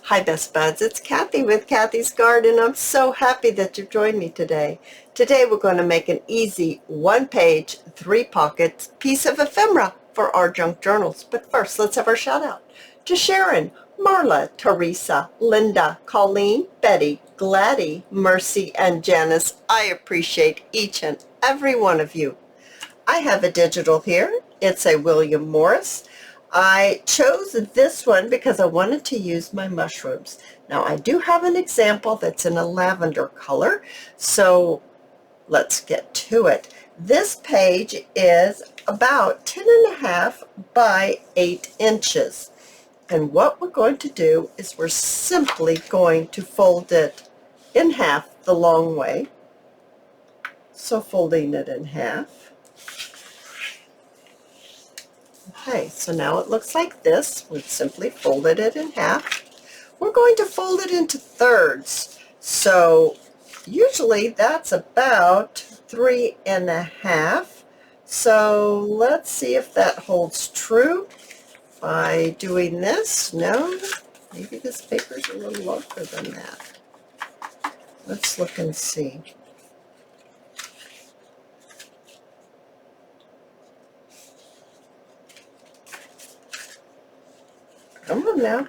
Hi Best Buds, it's Cathy with Cathy's Garden. I'm so happy that you've joined me today. Today we're going to make an easy one-page, three-pocket piece of ephemera for our junk journals. But first, let's have our shout out to Sharon, Marla, Teresa, Linda, Colleen, Betty, Gladys, Mercy, and Janice. I appreciate each and every one of you. I have a digital here. It's a William Morris. I chose this one because I wanted to use my mushrooms. Now I do have an example that's in a lavender color, so let's get to it. This page is about 10.5 by 8 inches. And what we're going to do is we're simply going to fold it in half the long way. So folding it in half. Okay, so now it looks like this. We've simply folded it in half. We're going to fold it into thirds. So usually that's about 3.5. So let's see if that holds true by doing this. No, maybe this paper's a little longer than that. Let's look and see. Come on now,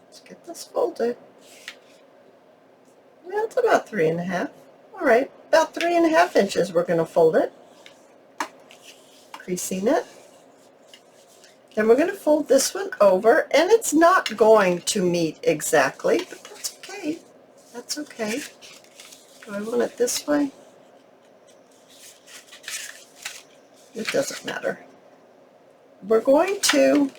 let's get this folded. Yeah, it's about 3.5. All right, about 3.5 inches we're going to fold it, creasing it. Then we're going to fold this one over, and it's not going to meet exactly, but that's okay. That's okay. Do I want it this way? It doesn't matter. We're going to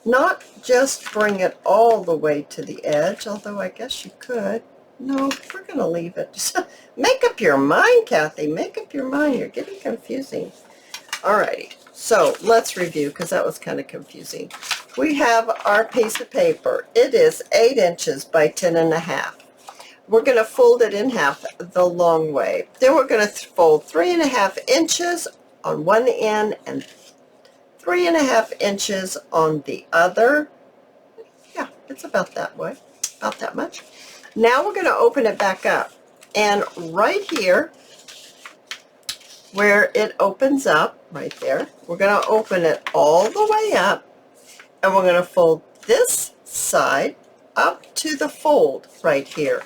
not just bring it all the way to the edge, although I guess you could. No, we're going to leave it. Just make up your mind, Cathy. Make up your mind. You're getting confusing. Alrighty, so let's review because that was kind of confusing. We have our piece of paper. It is 8 inches by 10.5. We're going to fold it in half the long way. Then we're going to fold 3.5 inches on one end and 3.5 inches on the other. Yeah, it's about that way, about that much. Now we're going to open it back up, and right here where it opens up, right there, we're going to open it all the way up, and we're going to fold this side up to the fold right here.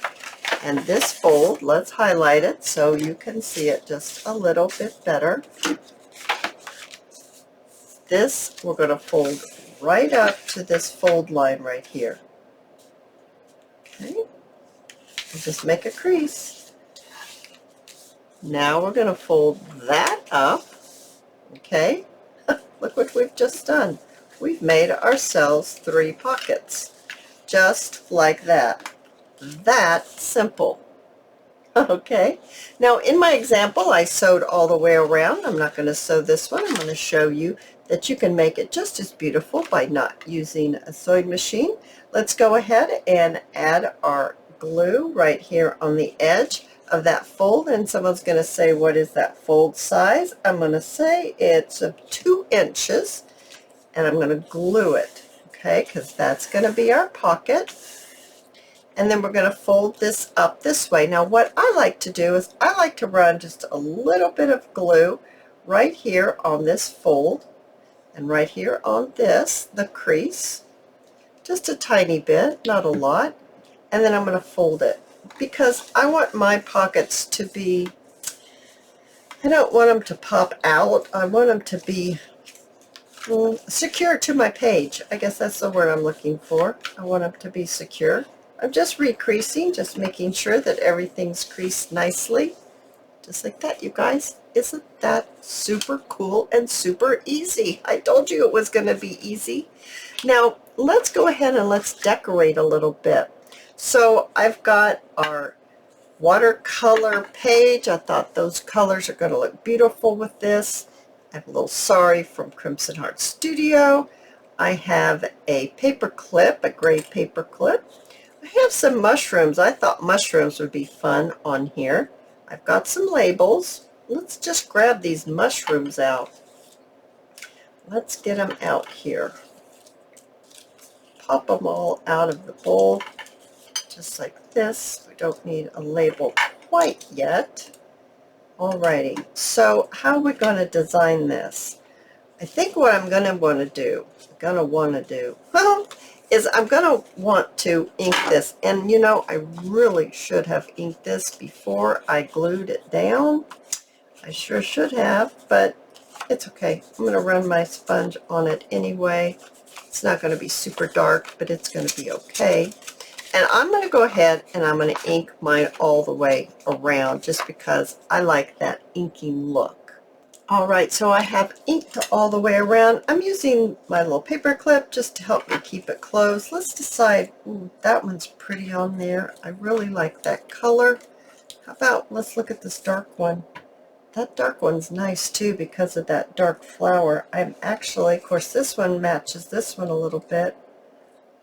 And this fold, let's highlight it so you can see it just a little bit better. This we're going to fold right up to this fold line right here. Okay, we'll just make a crease. Now we're going to fold that up. Okay, look what we've just done. We've made ourselves 3 pockets, just like that. That simple. Okay, now in my example I sewed all the way around. I'm not going to sew this one. I'm going to show you that you can make it just as beautiful by not using a sewing machine. Let's go ahead and add our glue right here on the edge of that fold, and someone's going to say, what is that fold size? I'm going to say it's 2 inches, and I'm going to glue it, okay, because that's going to be our pocket. And then we're going to fold this up this way. Now what I like to do is I like to run just a little bit of glue right here on this fold and right here on this, the crease, just a tiny bit, not a lot, and then I'm going to fold it because I want my pockets to be, I don't want them to pop out, I want them to be secure to my page. I guess that's the word I'm looking for. I want them to be secure. I'm just recreasing, just making sure that everything's creased nicely. Just like that, you guys. Isn't that super cool and super easy? I told you it was going to be easy. Now, let's go ahead and let's decorate a little bit. So I've got our watercolor page. I thought those colors are going to look beautiful with this. I have a little Sari from Crimson Heart Studio. I have a paper clip, a gray paper clip. I have some mushrooms. I thought mushrooms would be fun on here. I've got some labels. Let's just grab these mushrooms out. Let's get them out here. pop them all out of the bowl, just like this. We don't need a label quite yet. Alrighty, so how are we going to design this? I think what I'm going to want to do, well, is I'm going to want to ink this. And you know, I really should have inked this before I glued it down. I sure should have, but it's okay. I'm going to run my sponge on it anyway. It's not going to be super dark, but it's going to be okay. And I'm going to go ahead and I'm going to ink mine all the way around just because I like that inking look. All right, so I have inked all the way around. I'm using my little paper clip just to help me keep it closed. Let's decide, ooh, that one's pretty on there. I really like that color. How about, let's look at this dark one. That dark one's nice too because of that dark flower. I'm actually, of course, this one matches this one a little bit.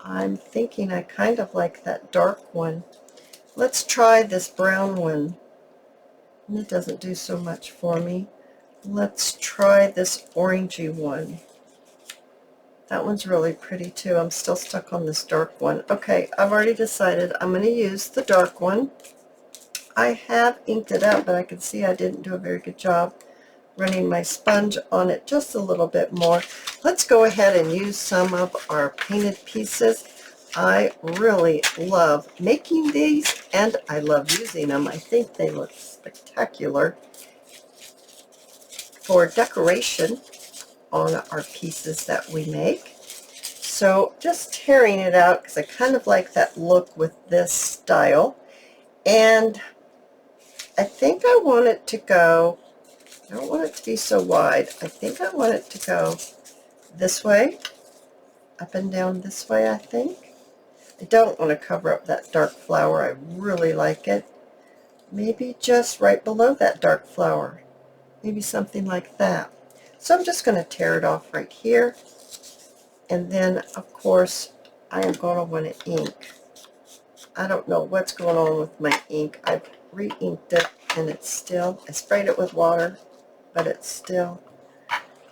I'm thinking I kind of like that dark one. Let's try this brown one. It doesn't do so much for me. Let's try this orangey one. That one's really pretty too. I'm still stuck on this dark one. Okay, I've already decided I'm going to use the dark one. I have inked it up, but I can see I didn't do a very good job running my sponge on it just a little bit more. Let's go ahead and use some of our painted pieces. I really love making these and I love using them. I think they look spectacular for decoration on our pieces that we make. So just tearing it out because I kind of like that look with this style. And I think I want it to go, I don't want it to be so wide. I think I want it to go this way, up and down this way, I think. I don't want to cover up that dark flower. I really like it. Maybe just right below that dark flower. Maybe something like that. So I'm just going to tear it off right here. And then, of course, I am going to want to ink. I don't know what's going on with my ink. I've re-inked it and it's still, I sprayed it with water, but it's still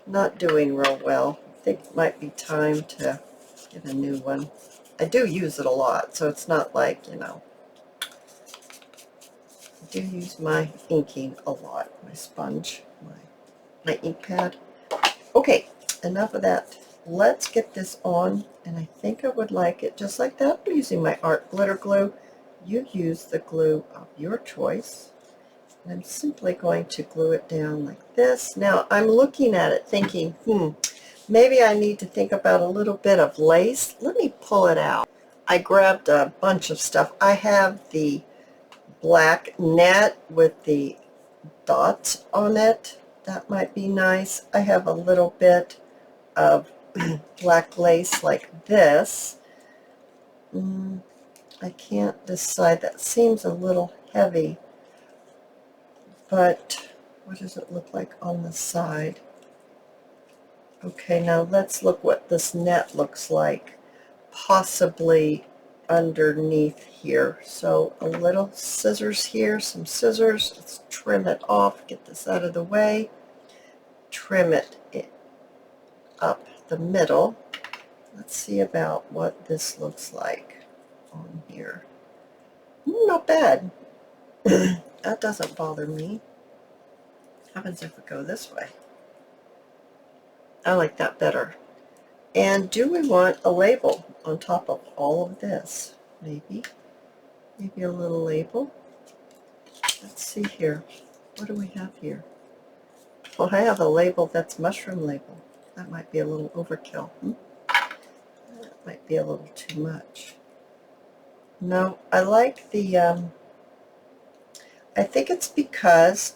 not doing real well. I think it might be time to get a new one. I do use it a lot, so it's not like, you know, I do use my inking a lot, my sponge, my ink pad. Okay, enough of that. Let's get this on, and I think I would like it just like that. I'm using my art glitter glue. You use the glue of your choice. And I'm simply going to glue it down like this. Now, I'm looking at it thinking, maybe I need to think about a little bit of lace. Let me pull it out. I grabbed a bunch of stuff. I have the black net with the dots on it. That might be nice. I have a little bit of black lace like this. I can't decide. That seems a little heavy. But what does it look like on the side? Okay, now let's look what this net looks like, possibly underneath here. So a little scissors here, some scissors. Let's trim it off, get this out of the way. Trim it up the middle. Let's see about what this looks like on here. Not bad. That doesn't bother me. What happens if we go this way? I like that better. And do we want a label on top of all of this? Maybe a little label. Let's see here. What do we have here? Well, I have a label that's mushroom label. That might be a little overkill. That might be a little too much. No, I like the, I think it's because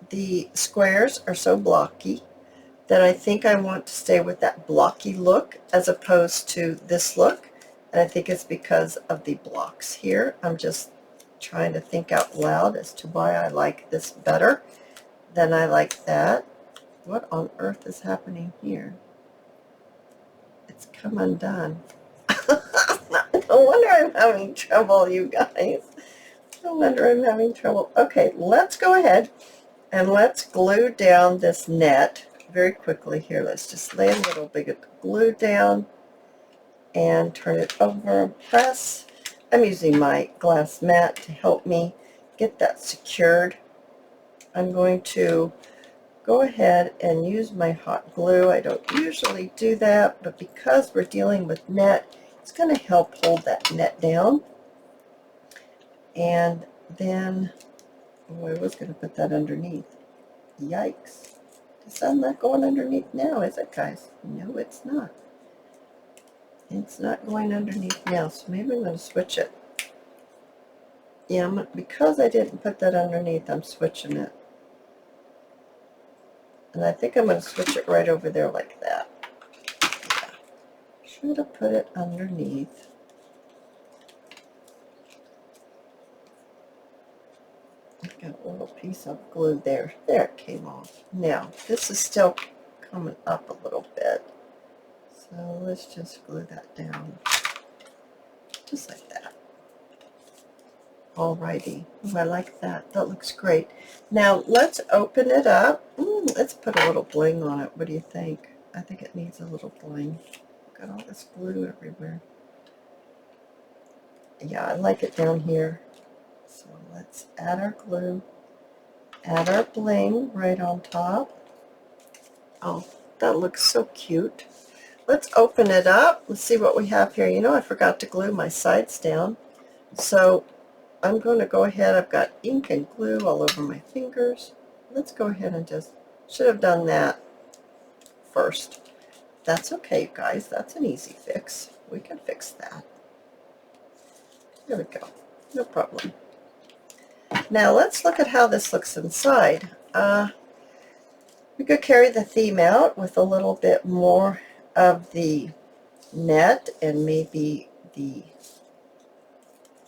the squares are so blocky that I think I want to stay with that blocky look as opposed to this look. And I think it's because of the blocks here. I'm just trying to think out loud as to why I like this better than I like that. What on earth is happening here? It's come undone. No wonder I'm having trouble, you guys. No wonder I'm having trouble. Okay, let's go ahead and let's glue down this net very quickly here. Let's just lay a little bit of glue down and turn it over and press. I'm using my glass mat to help me get that secured. I'm going to go ahead and use my hot glue. I don't usually do that, but because we're dealing with net, it's going to help hold that net down. And then, oh, I was going to put that underneath. Yikes. The sun's not going underneath now, is it, guys? No, it's not. It's not going underneath now, so maybe I'm going to switch it. Yeah, because I didn't put that underneath, I'm switching it. And I think I'm going to switch it right over there like that. Yeah. Should have put it underneath. I've got a little piece of glue there. There it came off. Now, this is still coming up a little bit. So let's just glue that down. Just like that. Alrighty. Oh, I like that. That looks great. Now, let's open it up. Let's put a little bling on it. What do you think? I think it needs a little bling. Got all this glue everywhere. Yeah, I like it down here. So let's add our glue. Add our bling right on top. Oh, that looks so cute. Let's open it up. Let's see what we have here. You know, I forgot to glue my sides down. So I'm going to go ahead. I've got ink and glue all over my fingers. Let's go ahead and should have done that first. That's okay, guys. That's an easy fix. We can fix that. There we go. No problem. Now let's look at how this looks inside. We could carry the theme out with a little bit more of the net and maybe the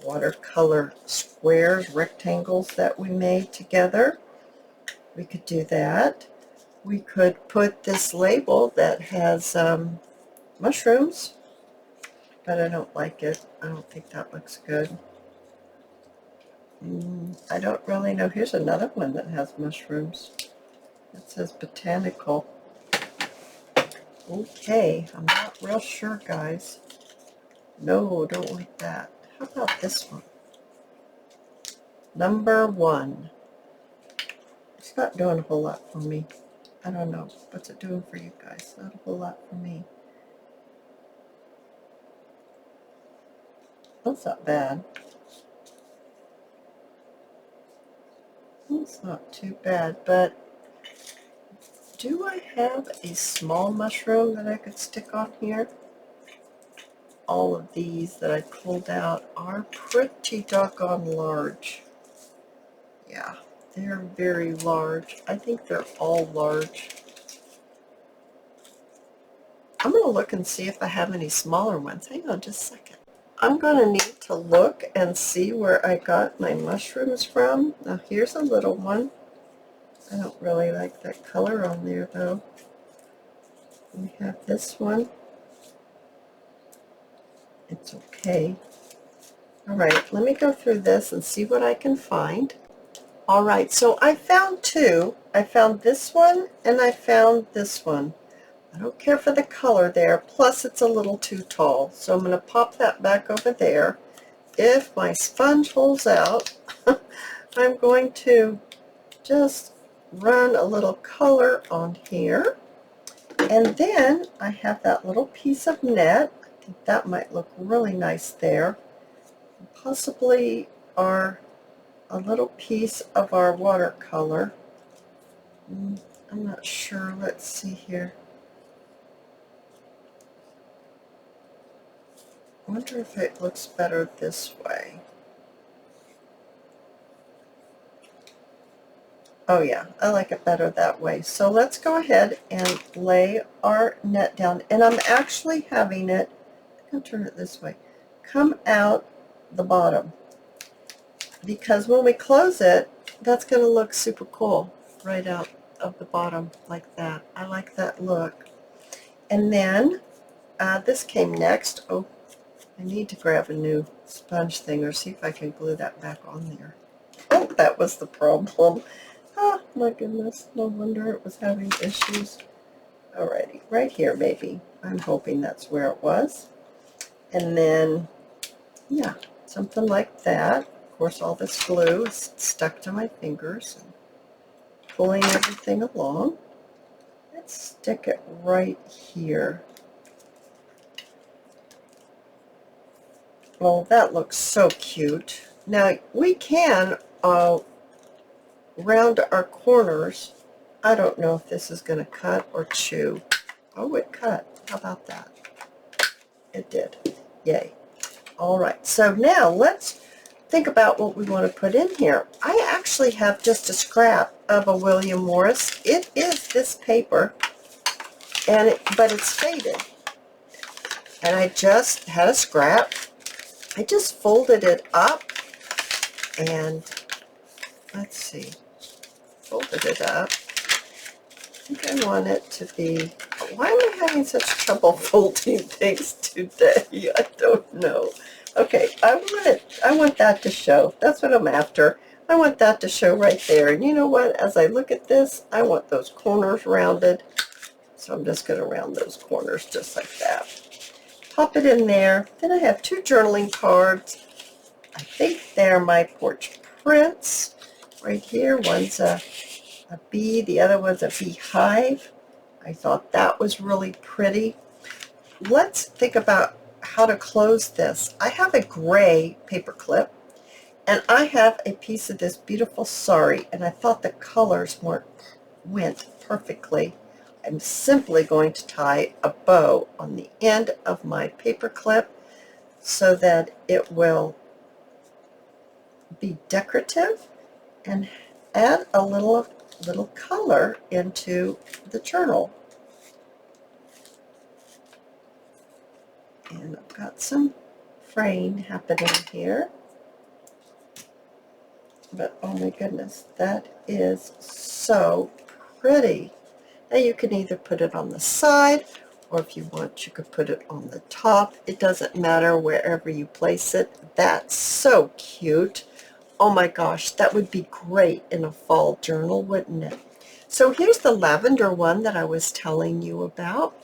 watercolor squares, rectangles that we made together. We could do that. We could put this label that has mushrooms, but I don't like it. I don't think that looks good. I don't really know. Here's another one that has mushrooms. It says botanical. Okay, I'm not real sure, guys. No, don't like that. How about this one? Number 1. It's not doing a whole lot for me. I don't know. What's it doing for you guys? Not a whole lot for me. That's not bad. It's not too bad, but do I have a small mushroom that I could stick on here? All of these that I pulled out are pretty doggone large. Yeah, they're very large. I think they're all large. I'm going to look and see if I have any smaller ones. Hang on just a second. I'm going to need to look and see where I got my mushrooms from. Now here's a little one. I don't really like that color on there though. We have this one. It's okay. Alright, let me go through this and see what I can find. Alright, so I found 2. I found this one and I found this one. I don't care for the color there, plus it's a little too tall. So I'm going to pop that back over there. If my sponge holds out, I'm going to just run a little color on here. And then I have that little piece of net. I think that might look really nice there. Possibly a little piece of our watercolor. I'm not sure. Let's see here. I wonder if it looks better this way. Oh yeah, I like it better that way. So let's go ahead and lay our net down. And I'm actually having it, I'll turn it this way, come out the bottom. Because when we close it, that's going to look super cool right out of the bottom like that. I like that look. And then this came next. Oh, I need to grab a new sponge thing or see if I can glue that back on there. Oh, that was the problem. Oh my goodness, no wonder it was having issues. Alrighty, right here maybe. I'm hoping that's where it was. And then, yeah, something like that. Of course, all this glue is stuck to my fingers and pulling everything along. Let's stick it right here. Oh, that looks so cute. Now, we can round our corners. I don't know if this is going to cut or chew. Oh, it cut. How about that? It did. Yay. All right, so now let's think about what we want to put in here. I actually have just a scrap of a William Morris. It is this paper, but it's faded. And I just had a scrap. I just folded it up and let's see, folded it up. I think I want it to be, why am I having such trouble folding things today? I don't know. Okay, I want that to show. That's what I'm after. I want that to show right there. And you know what? As I look at this, I want those corners rounded. So I'm just going to round those corners just like that. Pop it in there. Then I have two journaling cards. I think they're my porch prints right here. One's a bee, the other one's a beehive. I thought that was really pretty. Let's think about how to close this. I have a gray paper clip and I have a piece of this beautiful sari, and I thought the colors went perfectly. I'm simply going to tie a bow on the end of my paper clip so that it will be decorative and add a little color into the journal. And I've got some fraying happening here. But oh my goodness, that is so pretty. Now you can either put it on the side, or if you want, you could put it on the top. It doesn't matter wherever you place it. That's so cute. Oh my gosh, that would be great in a fall journal, wouldn't it? So here's the lavender one that I was telling you about.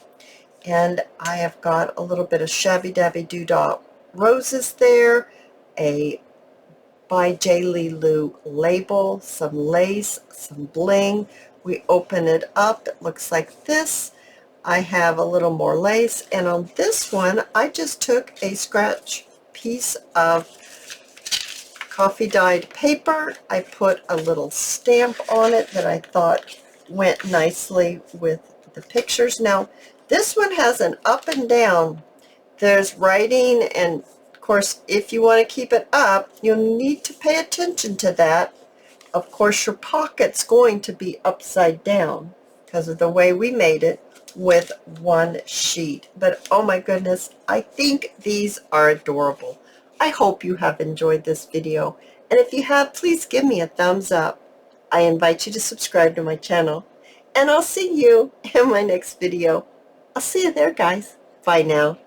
And I have got a little bit of Shabby Dabby Doodah roses there, a by JLeeloo label, some lace, some bling. We open it up, it looks like this. I have a little more lace, and on this one I just took a scratch piece of coffee dyed paper. I put a little stamp on it that I thought went nicely with the pictures. Now this one has an up and down. There's writing, and of course if you want to keep it up, you'll need to pay attention to that. Of course your pocket's going to be upside down because of the way we made it with one sheet. But oh my goodness, I think these are adorable. I hope you have enjoyed this video, and if you have, please give me a thumbs up. I invite you to subscribe to my channel, and I'll see you in my next video. I'll see you there, guys. Bye now.